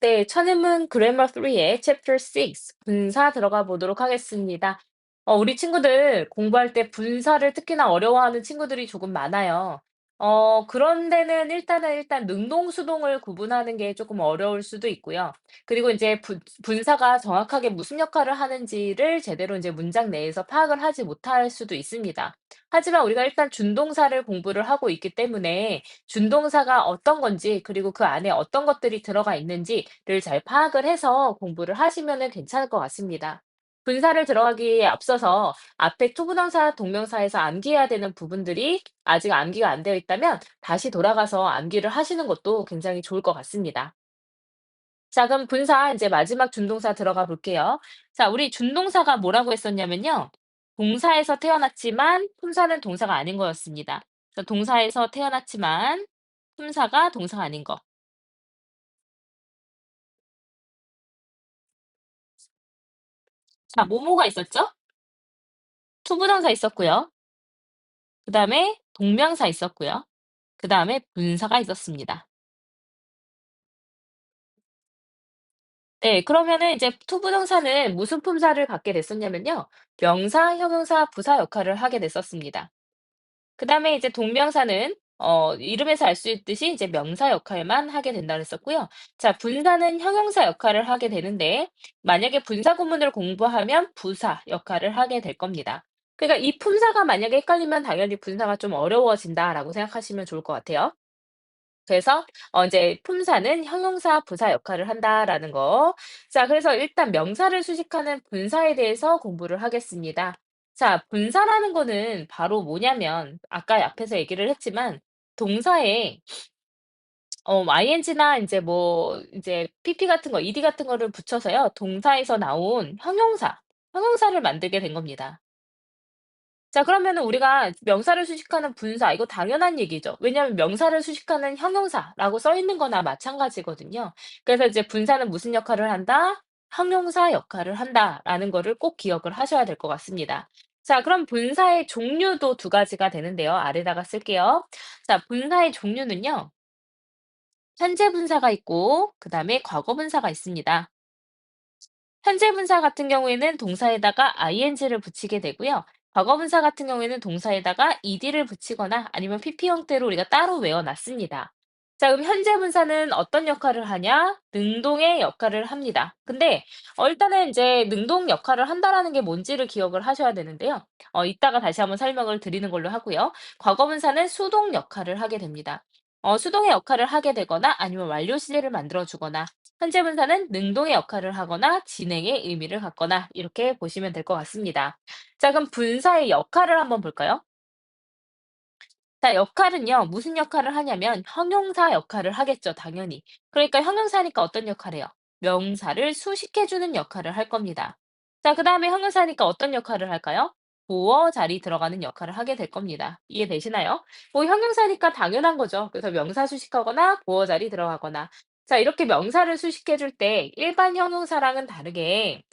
네, 천인문 그래머 3의 챕터 6 분사 들어가 보도록 하겠습니다. 우리 친구들 공부할 때 분사를 특히나 어려워하는 친구들이 조금 많아요. 그런 데는 일단 능동수동을 구분하는 게 조금 어려울 수도 있고요. 그리고 이제 분사가 정확하게 무슨 역할을 하는지를 제대로 이제 문장 내에서 파악을 하지 못할 수도 있습니다. 하지만 우리가 일단 준동사를 공부를 하고 있기 때문에 준동사가 어떤 건지 그리고 그 안에 어떤 것들이 들어가 있는지를 잘 파악을 해서 공부를 하시면은 괜찮을 것 같습니다. 분사를 들어가기에 앞서서 앞에 투부정사, 동명사에서 암기해야 되는 부분들이 아직 암기가 안 되어 있다면 다시 돌아가서 암기를 하시는 것도 굉장히 좋을 것 같습니다. 자, 그럼 분사 이제 마지막 준동사 들어가 볼게요. 자, 우리 준동사가 뭐라고 했었냐면요. 동사에서 태어났지만 품사는 동사가 아닌 거였습니다. 그래서 동사에서 태어났지만 품사가 동사가 아닌 거. 자, 뭐뭐가 있었죠? 투부정사 있었고요. 그다음에 동명사 있었고요. 그다음에 분사가 있었습니다. 네, 그러면은 이제 투부정사는 무슨 품사를 갖게 됐었냐면요. 명사, 형용사, 부사 역할을 하게 됐었습니다. 그다음에 이제 동명사는 이름에서 알 수 있듯이 이제 명사 역할만 하게 된다 그랬었고요. 자, 분사는 형용사 역할을 하게 되는데 만약에 분사 구문을 공부하면 부사 역할을 하게 될 겁니다. 그러니까 이 품사가 만약에 헷갈리면 당연히 분사가 좀 어려워진다라고 생각하시면 좋을 것 같아요. 그래서 이제 품사는 형용사, 부사 역할을 한다라는 거. 자, 그래서 일단 명사를 수식하는 분사에 대해서 공부를 하겠습니다. 자, 분사라는 거는 바로 뭐냐면 아까 앞에서 얘기를 했지만 동사에 ing나 인제 뭐 이제 pp 같은 거 ed 같은 거를 붙여서요. 동사에서 나온 형용사를 만들게 된 겁니다. 자, 그러면은 우리가 명사를 수식하는 분사 이거 당연한 얘기죠. 왜냐하면 명사를 수식하는 형용사라고 써 있는 거나 마찬가지거든요. 그래서 이제 분사는 무슨 역할을 한다? 형용사 역할을 한다라는 거를 꼭 기억을 하셔야 될 것 같습니다. 자, 그럼 분사의 종류도 두 가지가 되는데요. 아래다가 쓸게요. 자, 분사의 종류는요. 현재 분사가 있고 그다음에 과거 분사가 있습니다. 현재 분사 같은 경우에는 동사에다가 ing를 붙이게 되고요. 과거 분사 같은 경우에는 동사에다가 ed를 붙이거나 아니면 pp 형태로 우리가 따로 외워놨습니다. 자, 그럼 현재 분사는 어떤 역할을 하냐? 능동의 역할을 합니다. 근데 일단은 이제 능동 역할을 한다라는 게 뭔지를 기억을 하셔야 되는데요. 이따가 다시 한번 설명을 드리는 걸로 하고요. 과거 분사는 수동 역할을 하게 됩니다. 수동의 역할을 하게 되거나 아니면 완료 시제를 만들어 주거나 현재 분사는 능동의 역할을 하거나 진행의 의미를 갖거나 이렇게 보시면 될 것 같습니다. 자, 그럼 분사의 역할을 한번 볼까요? 자, 역할은요, 무슨 역할을 하냐면 형용사 역할을 하겠죠, 당연히. 그러니까 형용사니까 어떤 역할을 해요? 명사를 수식해주는 역할을 할 겁니다. 자, 그 다음에 형용사니까 어떤 역할을 할까요? 보어 자리 들어가는 역할을 하게 될 겁니다. 이해되시나요? 뭐 형용사니까 당연한 거죠. 그래서 명사 수식하거나 보어 자리 들어가거나. 자, 이렇게 명사를 수식해줄 때 일반 형용사랑은 다르게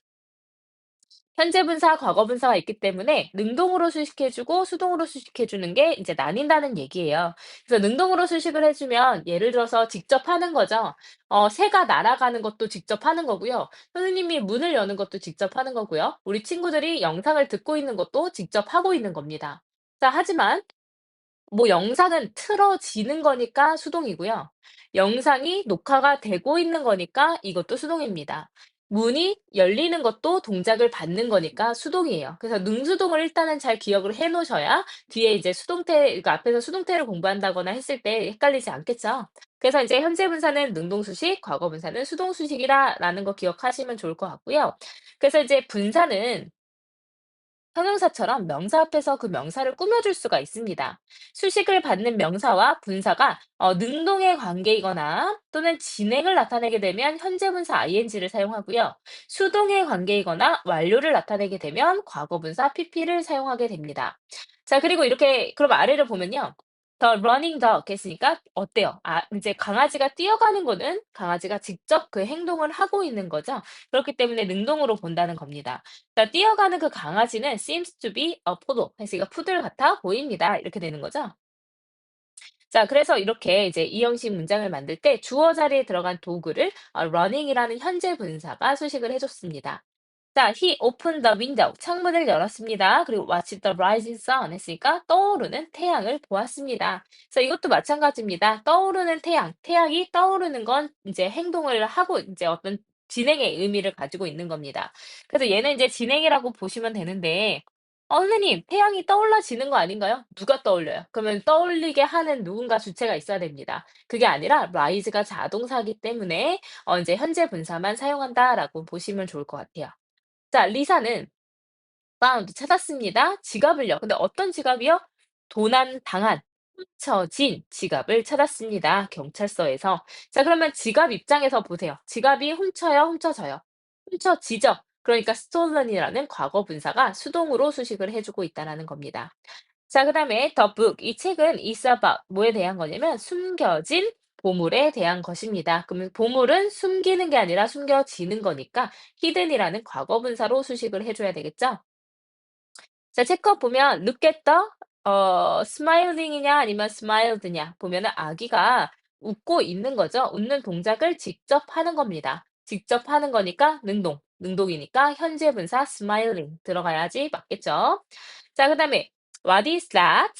현재 분사, 과거 분사가 있기 때문에 능동으로 수식해 주고 수동으로 수식해 주는 게 이제 나뉜다는 얘기예요. 그래서 능동으로 수식을 해 주면 예를 들어서 직접 하는 거죠. 새가 날아가는 것도 직접 하는 거고요. 선생님이 문을 여는 것도 직접 하는 거고요. 우리 친구들이 영상을 듣고 있는 것도 직접 하고 있는 겁니다. 자, 하지만 뭐 영상은 틀어지는 거니까 수동이고요. 영상이 녹화가 되고 있는 거니까 이것도 수동입니다. 문이 열리는 것도 동작을 받는 거니까 수동이에요. 그래서 능수동을 일단은 잘 기억을 해 놓으셔야 뒤에 이제 수동태 그러니까 앞에서 수동태를 공부한다거나 했을 때 헷갈리지 않겠죠. 그래서 이제 현재 분사는 능동수식, 과거 분사는 수동수식이다라는 거 기억하시면 좋을 것 같고요. 그래서 이제 분사는 형용사처럼 명사 앞에서 그 명사를 꾸며줄 수가 있습니다. 수식을 받는 명사와 분사가 능동의 관계이거나 또는 진행을 나타내게 되면 현재 분사 ing를 사용하고요. 수동의 관계이거나 완료를 나타내게 되면 과거 분사 pp를 사용하게 됩니다. 자, 그리고 이렇게 그럼 아래를 보면요. The running dog 했으니까 어때요? 아, 이제 강아지가 뛰어가는 거는 강아지가 직접 그 행동을 하고 있는 거죠. 그렇기 때문에 능동으로 본다는 겁니다. 자, 뛰어가는 그 강아지는 seems to be a poodle. 그러니까 푸들 같아 보입니다. 이렇게 되는 거죠. 자, 그래서 이렇게 이제 이 형식 문장을 만들 때 주어 자리에 들어간 도구를 running이라는 현재 분사가 수식을 해줬습니다. 자, he opened the window. 창문을 열었습니다. 그리고 watched the rising sun 했으니까 떠오르는 태양을 보았습니다. 그래서 이것도 마찬가지입니다. 떠오르는 태양. 태양이 떠오르는 건 이제 행동을 하고 이제 어떤 진행의 의미를 가지고 있는 겁니다. 그래서 얘는 이제 진행이라고 보시면 되는데, 선생님, 태양이 떠올라지는 거 아닌가요? 누가 떠올려요? 그러면 떠올리게 하는 누군가 주체가 있어야 됩니다. 그게 아니라 rise가 자동사기 때문에 이제 현재 분사만 사용한다라고 보시면 좋을 것 같아요. 자, 리사는 found 찾았습니다. 지갑을요. 근데 어떤 지갑이요? 도난 당한, 훔쳐진 지갑을 찾았습니다. 경찰서에서. 자, 그러면 지갑 입장에서 보세요. 지갑이 훔쳐요, 훔쳐져요? 훔쳐지죠. 그러니까 stolen이라는 과거 분사가 수동으로 수식을 해주고 있다라는 겁니다. 자, 그다음에 the book. 이 책은 is about 뭐에 대한 거냐면 숨겨진 보물에 대한 것입니다. 그러면 보물은 숨기는 게 아니라 숨겨지는 거니까 hidden이라는 과거 분사로 수식을 해줘야 되겠죠? 자, 체크업 보면 look at the smiling이냐 아니면 smiled냐 보면은 아기가 웃고 있는 거죠. 웃는 동작을 직접 하는 겁니다. 직접 하는 거니까 능동, 능동이니까 현재 분사 smiling 들어가야지 맞겠죠? 자, 그다음에 what is that?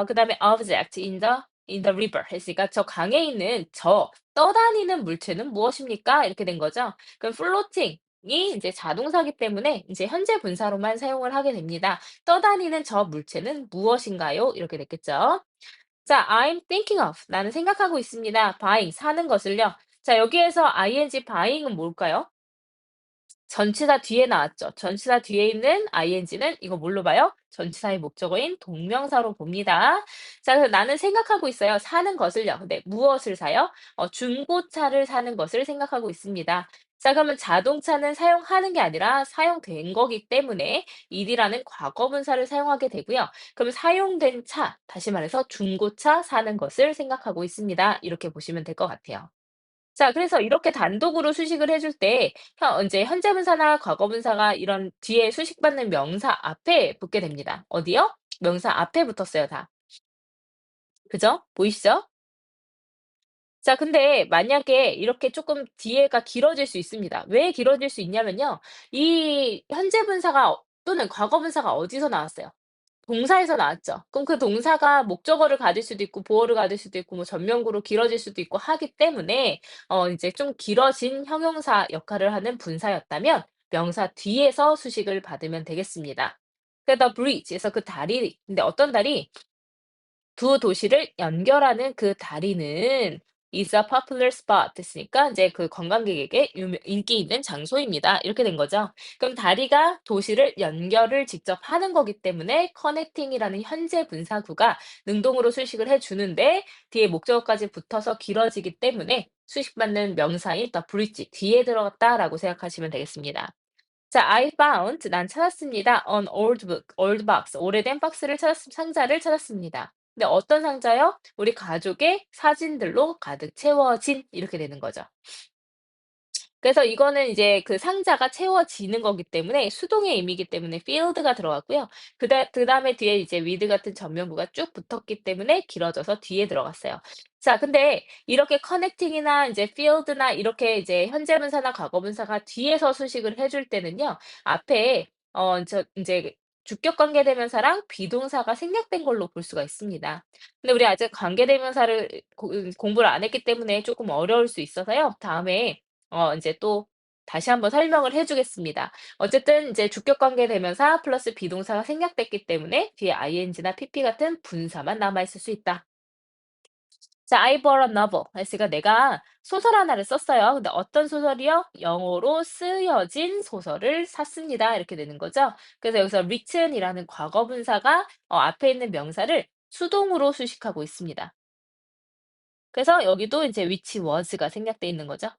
그다음에 object in the river 했으니까 저 강에 있는 저 떠다니는 물체는 무엇입니까? 이렇게 된 거죠. 그럼 floating 이 이제 자동사기 때문에 이제 현재 분사로만 사용을 하게 됩니다. 떠다니는 저 물체는 무엇인가요? 이렇게 됐겠죠. 자, I'm thinking of. 나는 생각하고 있습니다. buying. 사는 것을요. 자, 여기에서 ing buying은 뭘까요? 전치사 뒤에 나왔죠. 전치사 뒤에 있는 ing는 이거 뭘로 봐요? 전치사의 목적어인 동명사로 봅니다. 자, 그래서 나는 생각하고 있어요. 사는 것을요. 근데 무엇을 사요? 중고차를 사는 것을 생각하고 있습니다. 자, 그러면 자동차는 사용하는 게 아니라 사용된 거기 때문에 이디라는 과거분사를 사용하게 되고요. 그럼 사용된 차, 다시 말해서 중고차 사는 것을 생각하고 있습니다. 이렇게 보시면 될 것 같아요. 자, 그래서 이렇게 단독으로 수식을 해줄 때 인제 현재분사나 과거분사가 이런 뒤에 수식받는 명사 앞에 붙게 됩니다. 어디요? 명사 앞에 붙었어요, 다. 그죠? 보이시죠? 자, 근데 만약에 이렇게 쪼끔 뒤에가 길어질 수 있습니다. 왜 길어질 수 있냐면요. 이 현재분사가 또는 과거분사가 어디서 나왔어요? 동사에서 나왔죠. 그럼 그 동사가 목적어를 가질 수도 있고 보어를 가질 수도 있고 뭐 전명구로 길어질 수도 있고 하기 때문에 이제 좀 길어진 형용사 역할을 하는 분사였다면 명사 뒤에서 수식을 받으면 되겠습니다. 그 the bridge에서 그 다리 근데 어떤 다리? 두 도시를 연결하는 그 다리는 is a popular spot 했으니까 이제 그 관광객에게 인기 있는 장소입니다. 이렇게 된 거죠. 그럼 다리가 도시를 연결을 직접 하는 거기 때문에 connecting이라는 현재 분사구가 능동으로 수식을 해주는데 뒤에 목적어까지 붙어서 길어지기 때문에 수식받는 명사인 the bridge 뒤에 들어갔다라고 생각하시면 되겠습니다. 자, I found 난 찾았습니다. An old book, old box 오래된 박스를 상자를 찾았습니다. 근데 어떤 상자요? 우리 가족의 사진들로 가득 채워진 이렇게 되는 거죠. 그래서 이거는 이제 그 상자가 채워지는 거기 때문에 수동의 의미이기 때문에 field가 들어갔고요. 그다음에 뒤에 이제 with 같은 전면부가 쭉 붙었기 때문에 길어져서 뒤에 들어갔어요. 자, 근데 이렇게 connecting이나 이제 field나 이렇게 이제 현재분사나 과거분사가 뒤에서 수식을 해줄 때는요. 앞에 이제 주격 관계대명사랑 비동사가 생략된 걸로 볼 수가 있습니다. 근데 우리 아직 관계대명사를 공부를 안 했기 때문에 조금 어려울 수 있어서요. 다음에 인제 또 다시 한번 설명을 해 주겠습니다. 어쨌든 이제 주격 관계 대명사 플러스 비동사가 생략됐기 때문에 뒤에 ing나 pp 같은 분사만 남아 있을 수 있다. 자, I bought a novel. 했으니까 내가 소설 하나를 썼어요. 근데 어떤 소설이요? 영어로 쓰여진 소설을 샀습니다. 이렇게 되는 거죠. 그래서 여기서 written이라는 과거 분사가 앞에 있는 명사를 수동으로 수식하고 있습니다. 그래서 여기도 이제 which was가 생략돼 있는 거죠.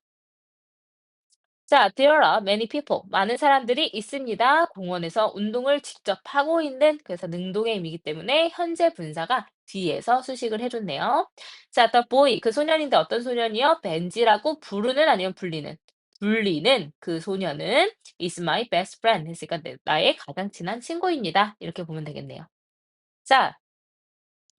자, there are many people. 많은 사람들이 있습니다. 공원에서 운동을 직접 하고 있는 그래서 능동의 의미이기 때문에 현재 분사가 뒤에서 수식을 해줬네요. 자, the boy. 그 소년인데 어떤 소년이요? 벤지라고 부르는 아니면 불리는. 불리는 그 소년은 is my best friend. 했으니까 나의 가장 친한 친구입니다. 이렇게 보면 되겠네요. 자,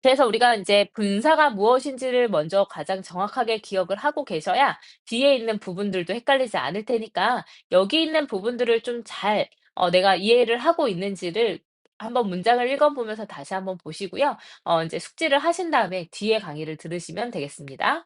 그래서 우리가 인제 분사가 무엇인지를 먼저 가장 정확하게 기억을 하고 계셔야 뒤에 있는 부분들도 헷갈리지 않을 테니까 여기 있는 부분들을 좀 잘 내가 이해를 하고 있는지를 한번 문장을 읽어 보면서 다시 한번 보시고요. 인제 숙지를 하신 다음에 뒤에 강의를 들으시면 되겠습니다.